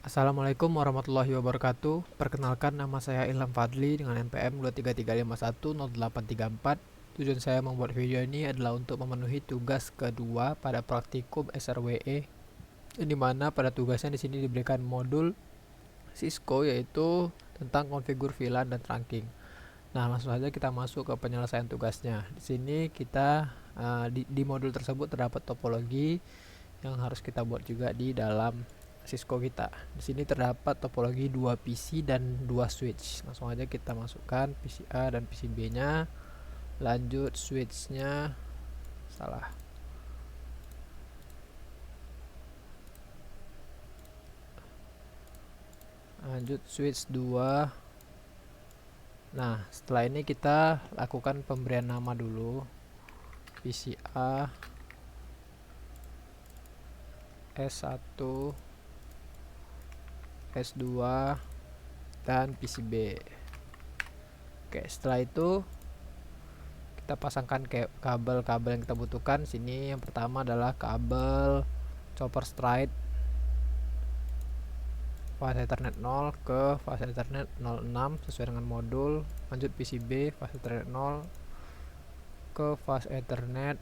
Assalamualaikum warahmatullahi wabarakatuh. Perkenalkan, nama saya Ilham Fadli dengan NPM 233510834. Tujuan saya membuat video ini adalah untuk memenuhi tugas kedua pada praktikum SRWE, yang dimana pada tugasnya di sini diberikan modul Cisco, yaitu tentang konfigur VLAN dan trunking. Nah, langsung saja kita masuk ke penyelesaian tugasnya. Di sini kita di modul tersebut terdapat topologi yang harus kita buat juga di dalam Cisco kita. Di sini terdapat topologi 2 PC dan 2 switch. Langsung aja kita masukkan PC A dan PC B-nya. Lanjut switch-nya salah. Lanjut switch 2. Nah, setelah ini kita lakukan pemberian nama dulu. PC A S1 S2 dan PCB. Oke, setelah itu kita pasangkan kabel-kabel yang kita butuhkan. Sini yang pertama adalah kabel chopper straight fase Ethernet 0 ke fase Ethernet 06 sesuai dengan modul. Lanjut PCB fase Ethernet 0 ke fase Ethernet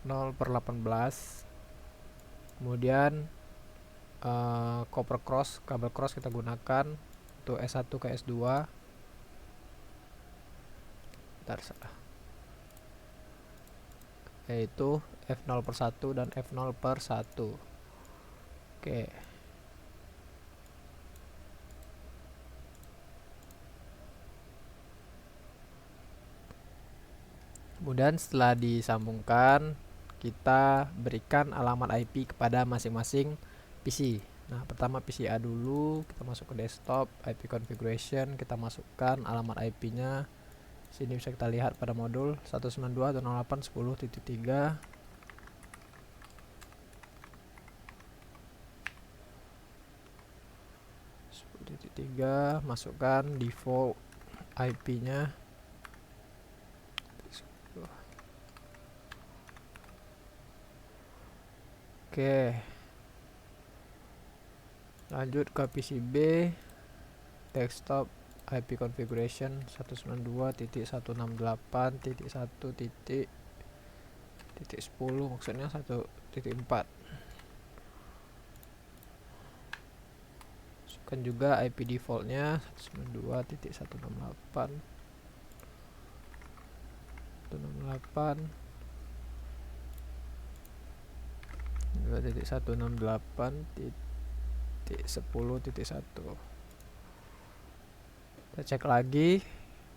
0/18. Kemudian copper cross, kabel cross kita gunakan untuk S1 ke S2. Bentar, salah. Yaitu F0/1 dan F0/1. Oke. Kemudian setelah disambungkan, kita berikan alamat IP kepada masing-masing PC. Nah, pertama PC A dulu, kita masuk ke desktop, IP configuration, kita masukkan alamat IP-nya. Sini bisa kita lihat pada modul 192.168.10.3. Masukkan default IP-nya. Oke. Lanjut ke PCB, desktop IP configuration 192.168.1.10, maksudnya 1.4. Masukkan juga IP defaultnya 192.168 2.168.10.1. Kita cek lagi.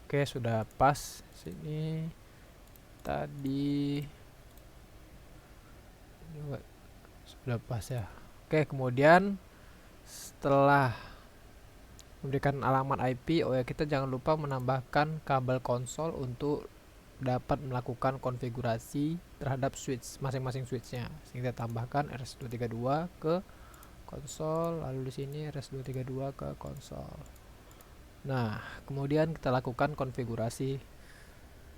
Oke, sudah pas. Sini tadi juga sudah pas ya. Oke, kemudian setelah memberikan alamat IP, oh ya, kita jangan lupa menambahkan kabel konsol untuk dapat melakukan konfigurasi terhadap switch masing-masing switchnya. Sehingga kita tambahkan RS232 ke konsol, lalu di sini RS232 ke konsol. Nah, kemudian kita lakukan konfigurasi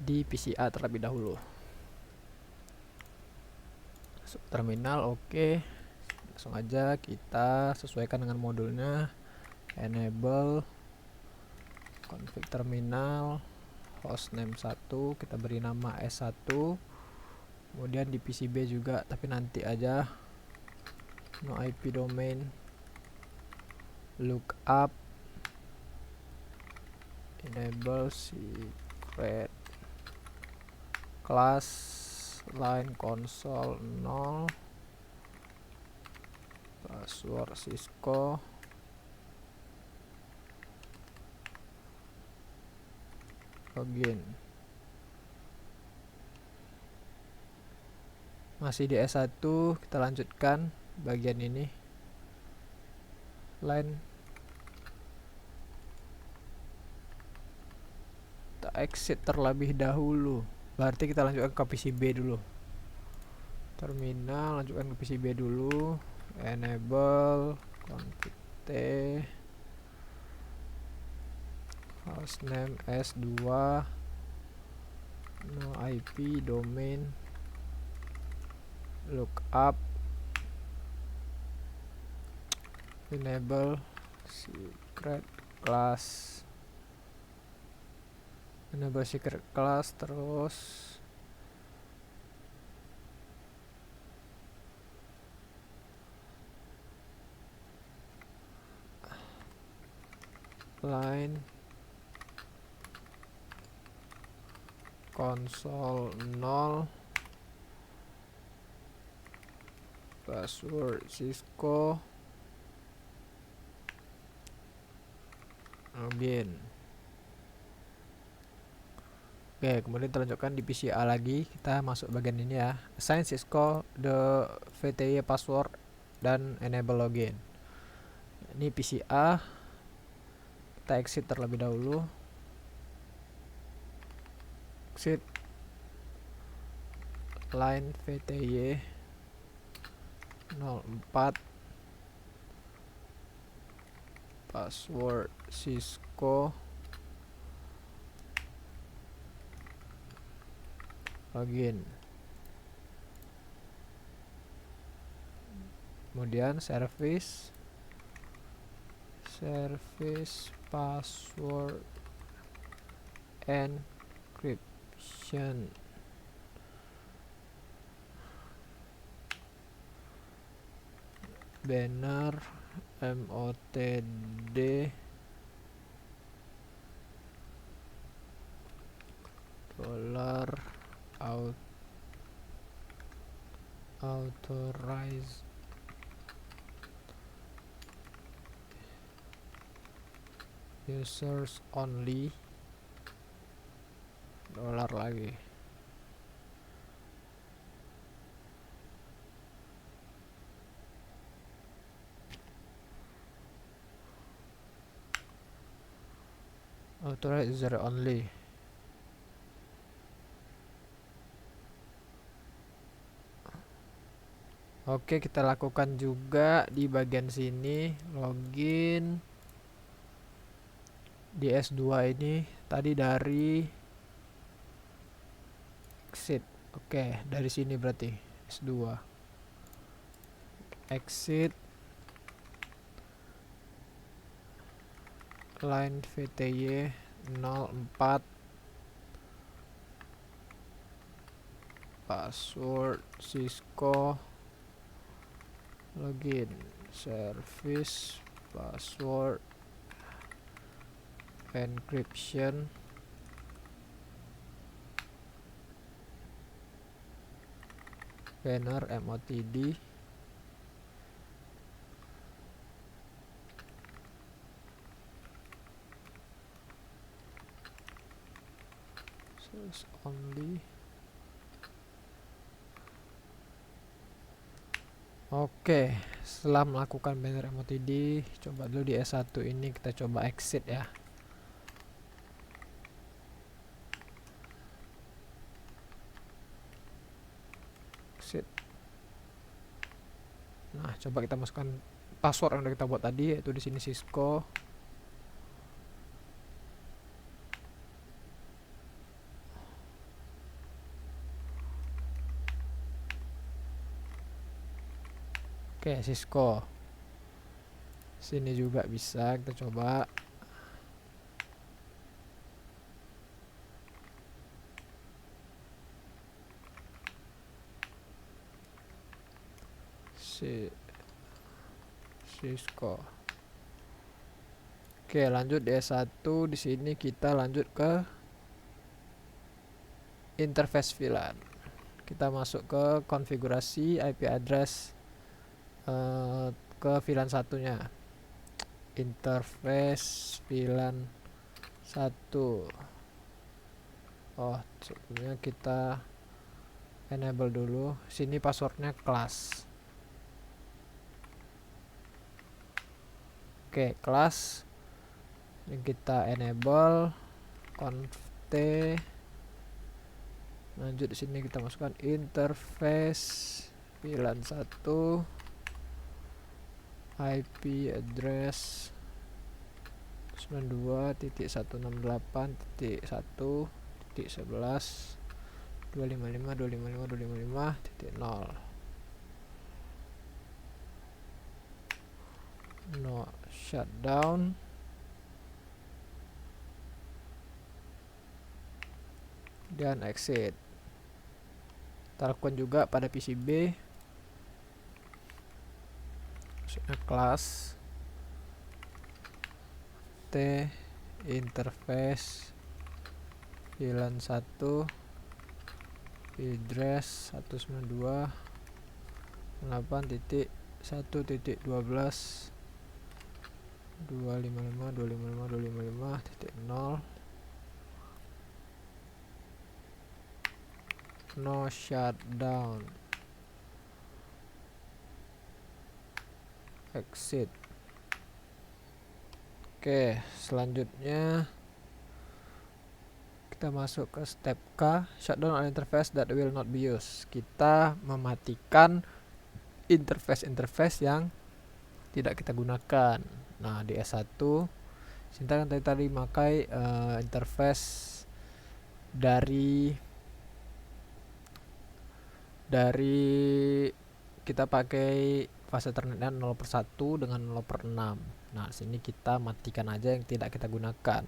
di PCA terlebih dahulu. Masuk terminal, oke. Langsung aja kita sesuaikan dengan modulnya. Enable config terminal, hostname 1, kita beri nama S1. Kemudian di PCB juga, tapi nanti aja. No IP domain, lookup, enable secret class, line console 0, password Cisco, login. Masih di S1, kita lanjutkan bagian ini, line. Kita exit terlebih dahulu, berarti kita lanjutkan ke PCB dulu. Terminal, lanjutkan ke PCB dulu. Enable config T, hostname S2, no IP domain, lookup. enable secret class, enable secret class, terus line console 0 password Cisco login. Oke, kemudian kita lanjutkan di PCA lagi. Kita masuk bagian ini ya, assign Cisco the VTY password dan enable login. Ini PCA, kita exit terlebih dahulu. Exit line VTY 04 password Cisco login. Kemudian service password encryption, banner motd dollar authorize users only dolar lagi. Authorize user only. Oke, kita lakukan juga di bagian sini login di S2 ini tadi dari exit. Oke, dari sini berarti S2 exit line VTY 04 password Cisco login, service password encryption, banner motd source only. Oke, setelah melakukan banner motd, coba dulu di S1 ini kita coba exit ya. Exit. Nah, coba kita masukkan password yang udah kita buat tadi, yaitu di sini Cisco. Oke, Cisco. Sini juga bisa kita coba. Cisco. Oke, lanjut di S1. Di sini kita lanjut ke interface VLAN. Kita masuk ke konfigurasi IP address ke VLAN satunya. Interface VLAN 1. Oh, sebelumnya kita enable dulu. Sini passwordnya class. Oke, class yang kita enable conft. Lanjut di sini kita masukkan interface VLAN 1 IP address 92.168.1.11.255.255.255.0. no shutdown, dan exit. Kita lakukan juga pada PCB, maksudnya kelas T interface VLAN 1 address 192.8.1.12 255.255.255.0 no shutdown, exit. Oke, selanjutnya kita masuk ke step K, shutdown all interface that will not be used. Kita mematikan interface yang tidak kita gunakan. Nah, di S1 Sinta kan tadi memakai interface dari kita pakai fase Ethernetnya 0/1 dengan 0/6. Nah, sini kita matikan aja yang tidak kita gunakan.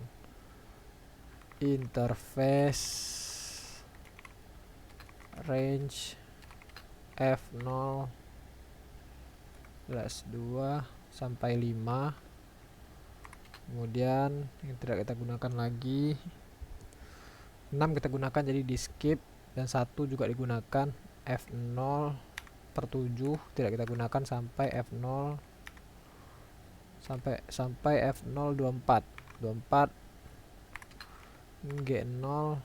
Interface range F0 2 sampai 5. Kemudian yang tidak kita gunakan lagi 6 kita gunakan, jadi di skip, dan 1 juga digunakan. F0/7 tidak kita gunakan sampai F0 sampai F024 G0/1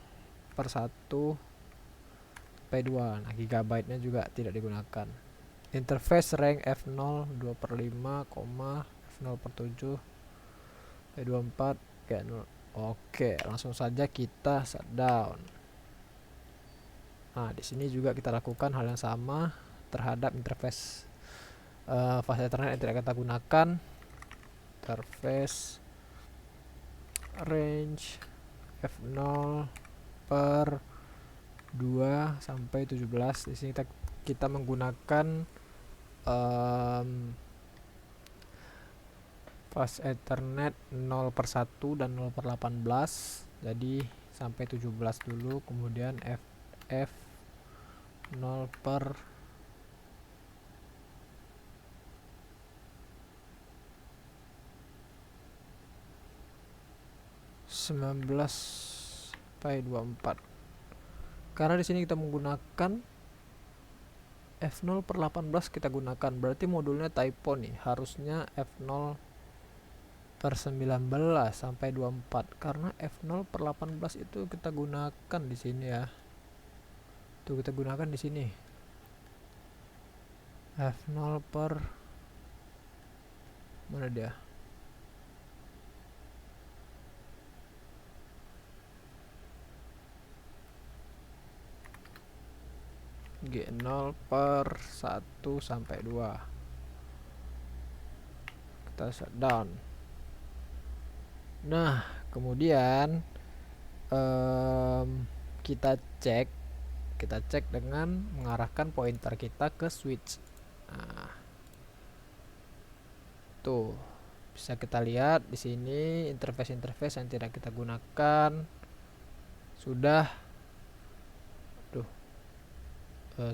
sampai 2. Nah, gigabyte-nya juga tidak digunakan. Interface rank F0 2/5, F0/7 sampai 24 G0. Oke, langsung saja kita shutdown. Nah, di sini juga kita lakukan hal yang sama terhadap interface fase Ethernet yang tidak kita gunakan. Interface range F0/2 sampai 17. Di sini kita menggunakan fase Ethernet 0/1 dan 0/18. Jadi sampai 17 dulu, kemudian FF 0/19 sampai 24. Karena di sini kita menggunakan F0/18 kita gunakan, berarti modulnya typo nih. Harusnya F0/19 sampai 24, karena F0/18 itu kita gunakan di sini ya. Tuh, kita gunakan di sini. F0 per mana dia? G0/1 sampai 2. Kita shutdown. Nah, kemudian kita cek dengan mengarahkan pointer kita ke switch. Nah, tuh bisa kita lihat di sini interface yang tidak kita gunakan sudah,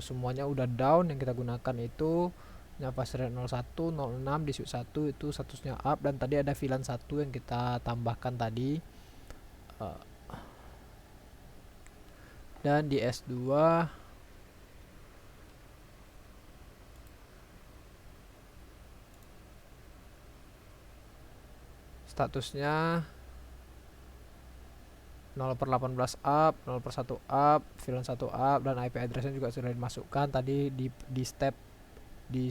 semuanya udah down. Yang kita gunakan itu fase 01, 06 di switch 1 itu statusnya up, dan tadi ada VLAN 1 yang kita tambahkan tadi. Dan di S2 statusnya 0/18 up, 0/1 up, VLAN 1 up, dan IP addressnya juga sudah dimasukkan tadi di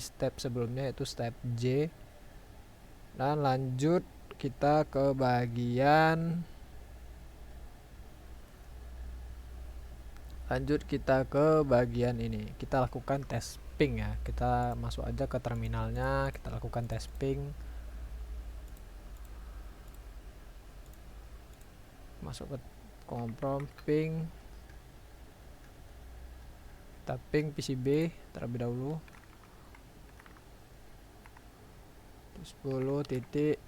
step sebelumnya, itu step J. Dan lanjut kita ke bagian ini. Kita lakukan tes ping ya. Kita masuk aja ke terminalnya, kita lakukan tes ping. Masuk ke komprom ping, kita ping PCB terlebih dahulu 10.4.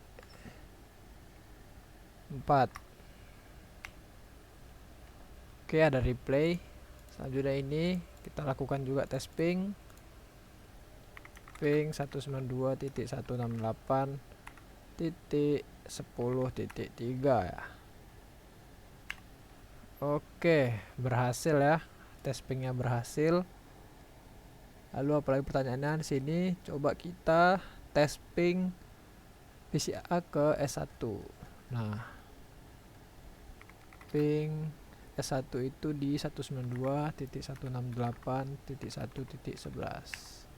Oke, ada replay. Selanjutnya ini kita lakukan juga tes ping 192.168.10.3 ya. Oke, berhasil ya. Tes pingnya berhasil. Lalu apalagi pertanyaannya di sini, coba kita tes ping PCA ke S1. Nah, ping S1 itu di 192.168.1.11.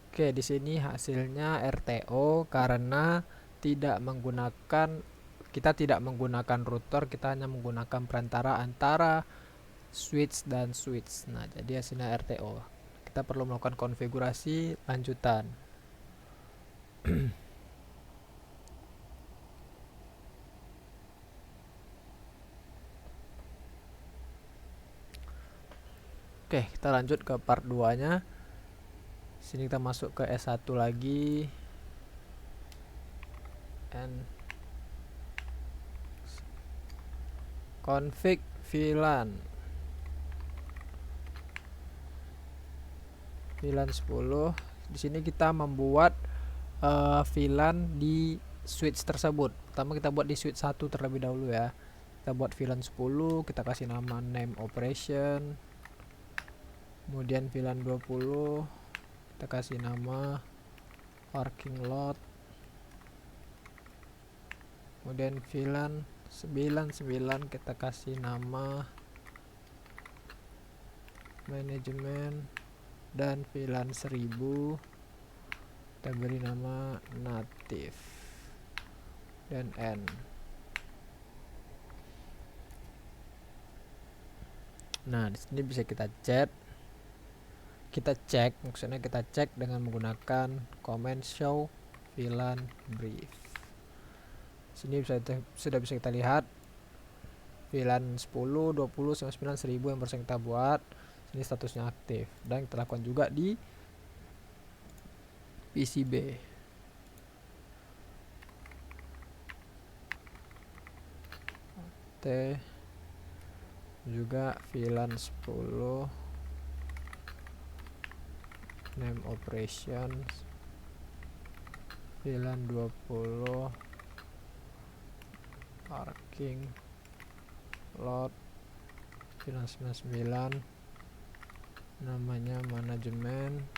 Oke, di sini hasilnya RTO karena kita tidak menggunakan router, kita hanya menggunakan perantara antara switch dan switch. Nah, jadi hasilnya RTO. Kita perlu melakukan konfigurasi lanjutan. Oke, kita lanjut ke part 2-nya. Sini kita masuk ke S1 lagi. And config VLAN 10. Di sini kita membuat VLAN di switch tersebut. Pertama kita buat di switch 1 terlebih dahulu ya. Kita buat VLAN 10, kita kasih nama name operation. Kemudian VLAN 20 kita kasih nama parking lot. Kemudian VLAN 99 kita kasih nama manajemen, dan VLAN 1000 kita beri nama native dan N. Nah, di sini bisa kita cek maksudnya kita cek dengan menggunakan command show VLAN brief. Sini sudah bisa kita lihat VLAN 10, 20, 99, 1000 yang barusan kita buat. Ini statusnya aktif dan kita lakukan juga di PCB. T juga VLAN 10 name operations, VLAN 20 parking lot, VLAN 99 namanya manajemen,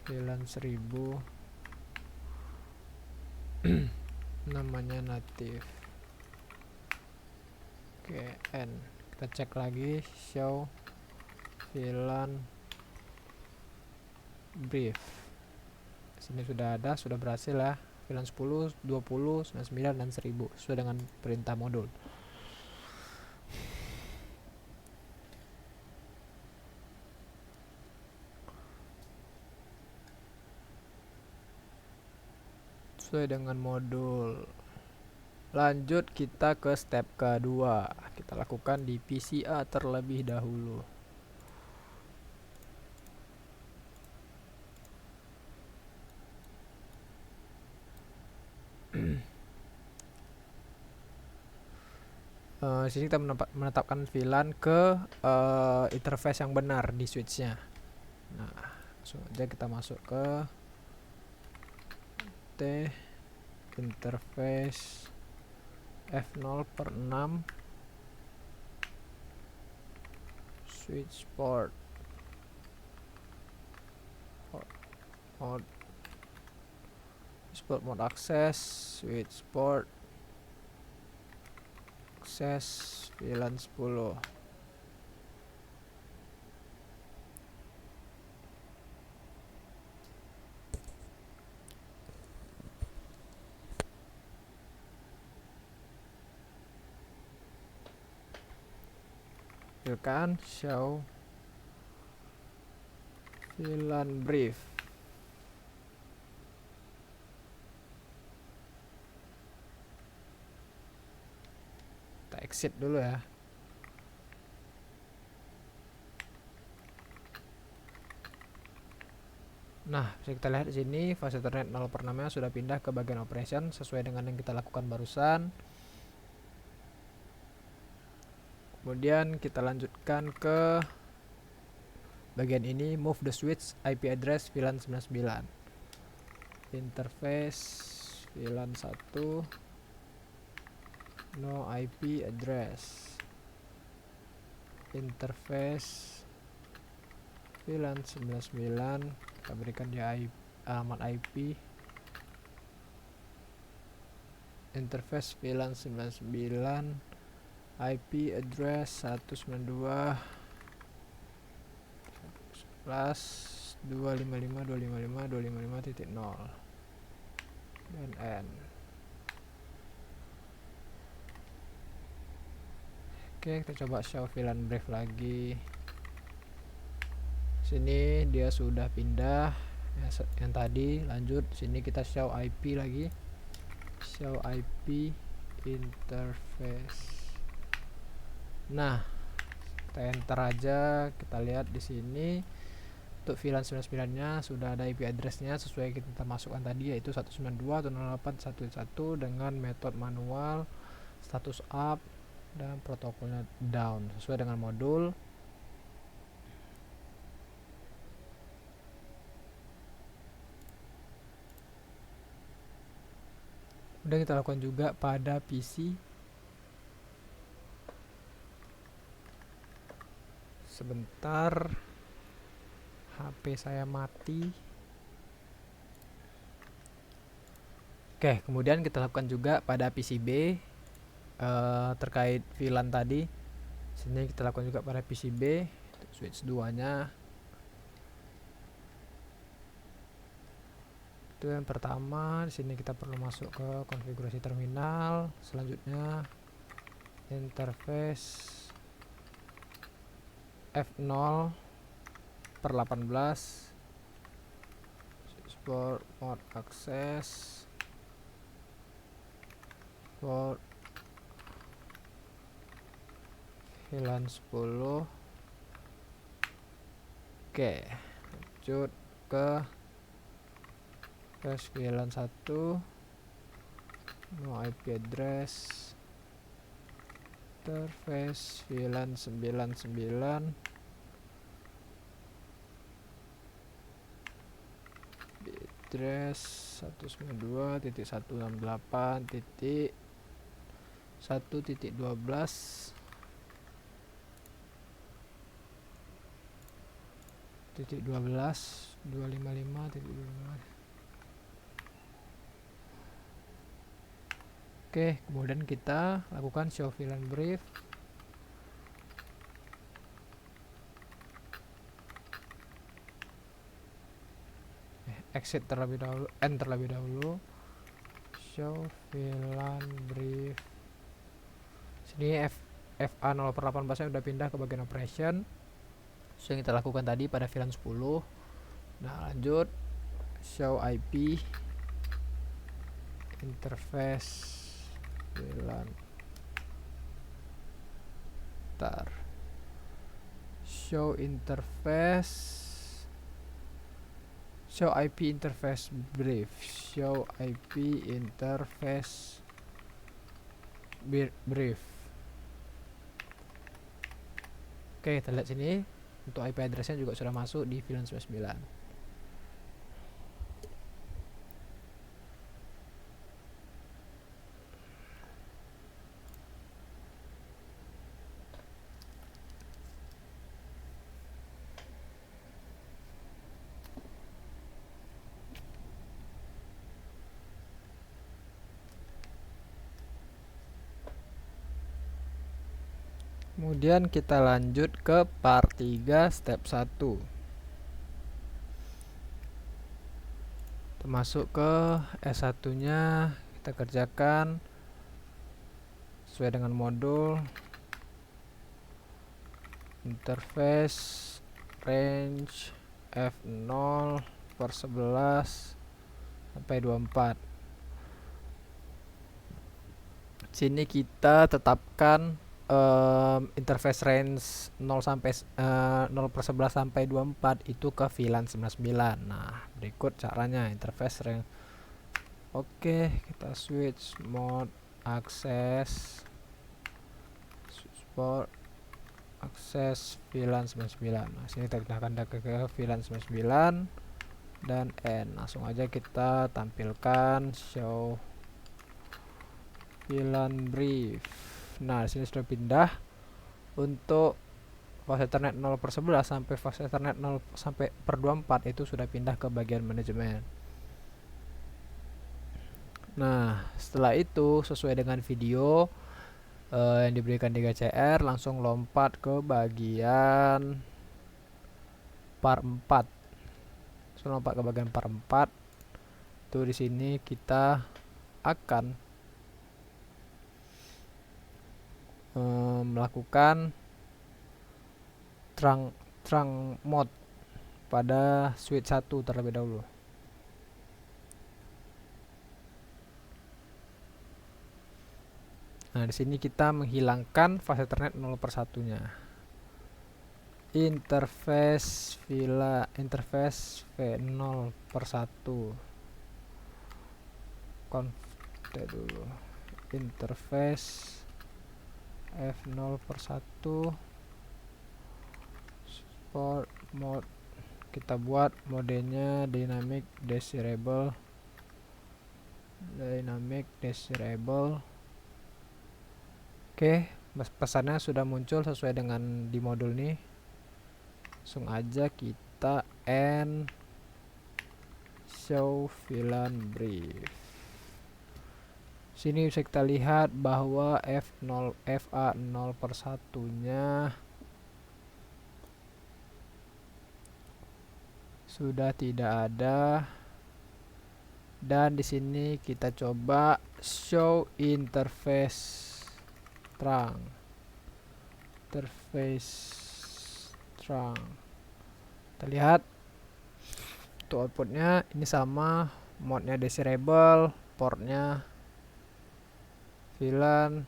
VLAN 1000 namanya native. Oke, N. Kita cek lagi show VLAN brief. Sini sudah ada, sudah berhasil ya. VLAN 10, 20, 99 dan 1000 sesuai dengan perintah modul. Sesuai dengan modul. Lanjut kita ke step kedua. Kita lakukan di PCA terlebih dahulu. Sini kita menetapkan VLAN ke interface yang benar di switchnya. Nah, langsung aja kita masuk ke T interface F0/6 switch port mode access switch port access VLAN 10. Kan show VLAN brief. Kita exit dulu ya. Nah, bisa kita lihat di sini fase Ethernet 0/6 sudah pindah ke bagian operation sesuai dengan yang kita lakukan barusan. Kemudian kita lanjutkan ke bagian ini, move the switch IP address VLAN 99. Interface VLAN 1 no IP address. Interface VLAN 99, kita berikan dia alamat IP. Interface VLAN 99 IP address 192.168.255.255.255.0 BNN. Oke, kita coba show VLAN brief lagi. Sini dia sudah pindah ya, yang tadi. Lanjut sini kita show IP lagi, show IP interface. Nah, kita enter aja, kita lihat di sini untuk VLAN 99 nya sudah ada IP addressnya sesuai kita masukkan tadi, yaitu 192.168.1.1 dengan metode manual, status up dan protokolnya down sesuai dengan modul. Kemudian kita lakukan juga pada PC. Sebentar, HP saya mati. Oke, kemudian kita lakukan juga pada PCB terkait VLAN tadi. Sini kita lakukan juga pada PCB, switch 2-nya. Itu yang pertama. Di sini kita perlu masuk ke konfigurasi terminal. Selanjutnya interface F0/18 support mode access for VLAN 10. Oke, lanjut ke VLAN 1 no IP address. Interface VLAN 99 address 192.1.12.12.255.12. Oke, kemudian kita lakukan show VLAN brief. Exit terlebih dahulu, end terlebih dahulu. Show VLAN brief. Sini FA 0/18 nya udah pindah ke bagian operation. So, yang kita lakukan tadi pada VLAN 10. Nah, lanjut show IP interface VLAN. Show interface, show IP interface brief, show IP interface brief. Oke, kita lihat sini untuk IP addressnya juga sudah masuk di VLAN 99. Kemudian kita lanjut ke part 3 step 1. Kita masuk ke S1 nya, kita kerjakan sesuai dengan modul. Interface range F0/11 sampai 24. Sini kita tetapkan interface range 0 sampai 0/11 sampai 24 itu ke VLAN 99. Nah, berikut caranya interface range. Oke, kita switch mode akses support akses VLAN 99. Nah, sini kita akan ke VLAN 99 dan N. Langsung aja kita tampilkan show VLAN brief. Nah, di sini sudah pindah untuk fast Ethernet 0/11 sampai fast Ethernet 0 sampai per 24 itu sudah pindah ke bagian manajemen. Nah, setelah itu sesuai dengan video yang diberikan di GCR, langsung lompat ke bagian par 4. Langsung lompat ke bagian par 4. Tuh di sini kita akan melakukan trunk mode pada switch 1 terlebih dahulu. Nah, di sini kita menghilangkan fast Ethernet 0/1-nya. Interface V0/1. Konfig dulu. Interface F0/1. Support mode. Kita buat modenya dynamic desirable. Oke, pesannya sudah muncul sesuai dengan di modul nih. Langsung aja kita end show VLAN brief. Sini bisa kita lihat bahwa FA 0/1-nya sudah tidak ada. Dan di sini kita coba show interface trunk. Kita lihat untuk outputnya ini sama, mode-nya desirable, portnya VLAN,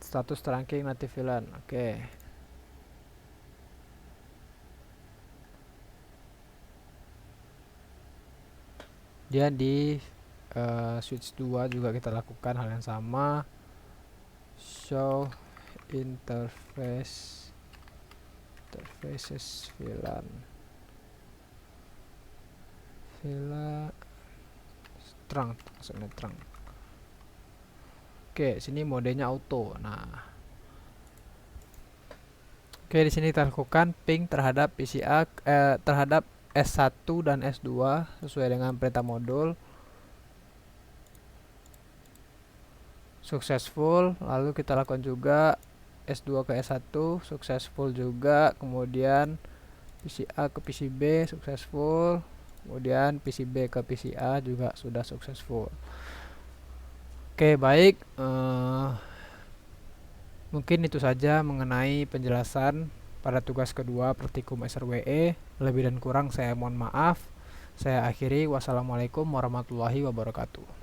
status trunking native VLAN. Oke. Dia di switch 2 juga kita lakukan hal yang sama, show interfaces VLAN trunk. Oke, sini modenya auto. Nah, oke, di sini kita lakukan ping terhadap PCA terhadap S1 dan S2 sesuai dengan perintah modul. Successful. Lalu kita lakukan juga S2 ke S1 successful juga. Kemudian PCA ke PCB successful. Kemudian PCB ke PCA juga sudah successful. Oke, baik. Mungkin itu saja mengenai penjelasan pada tugas kedua praktikum SRWE. Lebih dan kurang saya mohon maaf. Saya akhiri. Wassalamualaikum warahmatullahi wabarakatuh.